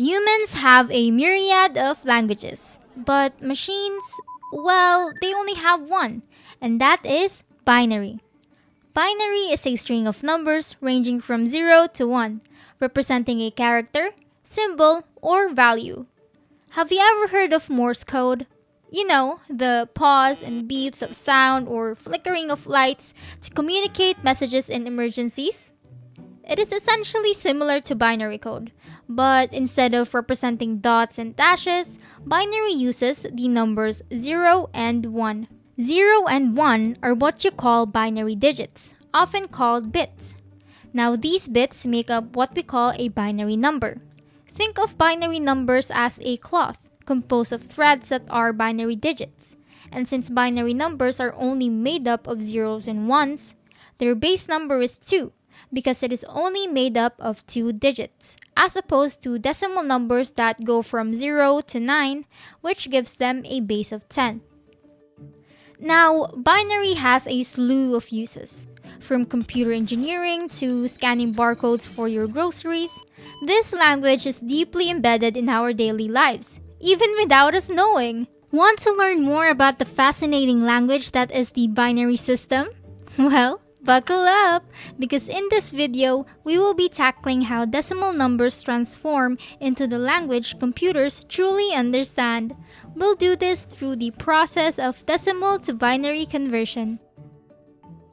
Humans have a myriad of languages, but machines, well, they only have one, and that is binary. Binary is a string of numbers ranging from 0 to 1, representing a character, symbol, or value. Have you ever heard of Morse code? You know, the pause and beeps of sound or flickering of lights to communicate messages in emergencies? It is essentially similar to binary code, but instead of representing dots and dashes, binary uses the numbers 0 and 1. 0 and 1 are what you call binary digits, often called bits. Now, these bits make up what we call a binary number. Think of binary numbers as a cloth composed of threads that are binary digits. And since binary numbers are only made up of zeros and ones, their base number is 2 because it is only made up of 2 digits, as opposed to decimal numbers that go from 0 to 9, which gives them a base of 10. Now, binary has a slew of uses. From computer engineering to scanning barcodes for your groceries, this language is deeply embedded in our daily lives, even without us knowing. Want to learn more about the fascinating language that is the binary system? Well, buckle up, because in this video, we will be tackling how decimal numbers transform into the language computers truly understand. We'll do this through the process of decimal to binary conversion.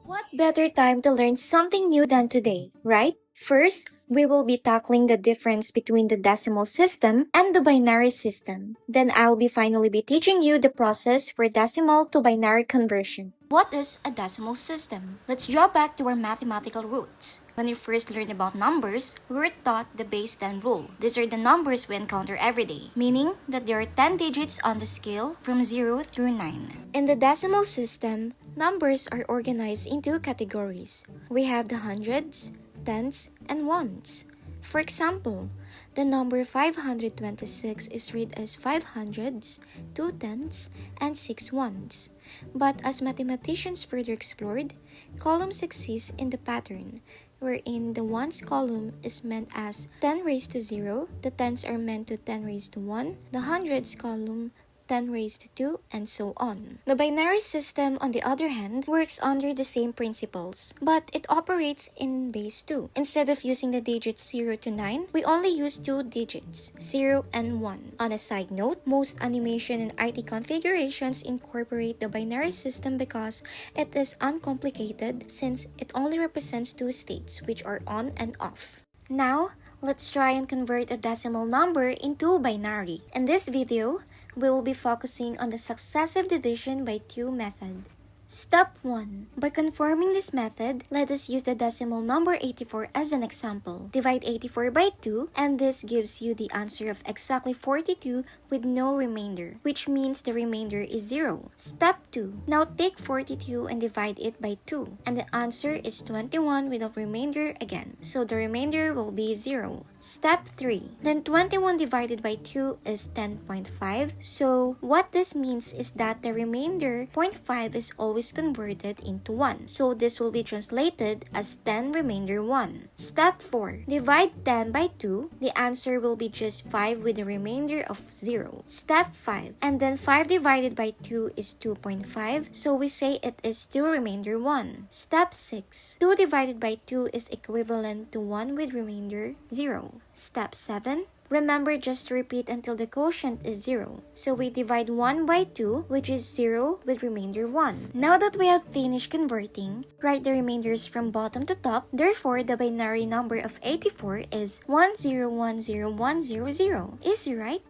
What better time to learn something new than today, right? First, we will be tackling the difference between the decimal system and the binary system. Then I'll be finally teaching you the process for decimal to binary conversion. What is a decimal system? Let's draw back to our mathematical roots. When we first learned about numbers, we were taught the base 10 rule. These are the numbers we encounter every day, meaning that there are 10 digits on the scale from 0 through 9. In the decimal system, numbers are organized into categories. We have the hundreds, tens, and ones. For example, the number 526 is read as 5 hundreds, 2 tens, and 6 ones. But as mathematicians further explored, columns exist in the pattern, wherein the ones column is meant as 10 raised to 0, the tens are meant to 10 raised to 1, the hundreds column 10 raised to 2, and so on. The binary system, on the other hand, works under the same principles, but it operates in base 2. Instead of using the digits 0 to 9, we only use 2 digits, 0 and 1. On a side note, most animation and IT configurations incorporate the binary system because it is uncomplicated since it only represents 2 states, which are on and off. Now, let's try and convert a decimal number into binary. In this video, we will be focusing on the successive division by 2 method. Step 1. By conforming this method, let us use the decimal number 84 as an example. Divide 84 by 2, and this gives you the answer of exactly 42 with no remainder, which means the remainder is 0. Step 2. Now take 42 and divide it by 2, and the answer is 21 without remainder again, so the remainder will be 0. Step 3. Then 21 divided by 2 is 10.5, so what this means is that the remainder 0.5 is always converted into 1, so this will be translated as 10 remainder 1. Step 4. Divide 10 by 2, the answer will be just 5 with a remainder of 0. Step 5. And then 5 divided by 2 is 2.5, so we say it is 2 remainder 1. Step 6. 2 divided by 2 is equivalent to 1 with remainder 0. Step 7. Remember just to repeat until the quotient is 0. So we divide 1 by 2, which is 0 with remainder 1. Now that we have finished converting, write the remainders from bottom to top. Therefore, the binary number of 84 is 10101000. Easy, right?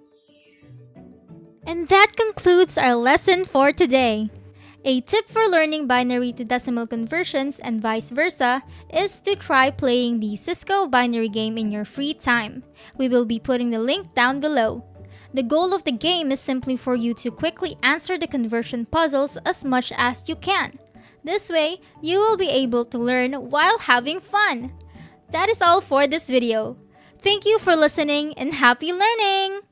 And that concludes our lesson for today. A tip for learning binary to decimal conversions and vice versa is to try playing the Cisco binary game in your free time. We will be putting the link down below. The goal of the game is simply for you to quickly answer the conversion puzzles as much as you can. This way, you will be able to learn while having fun. That is all for this video. Thank you for listening and happy learning!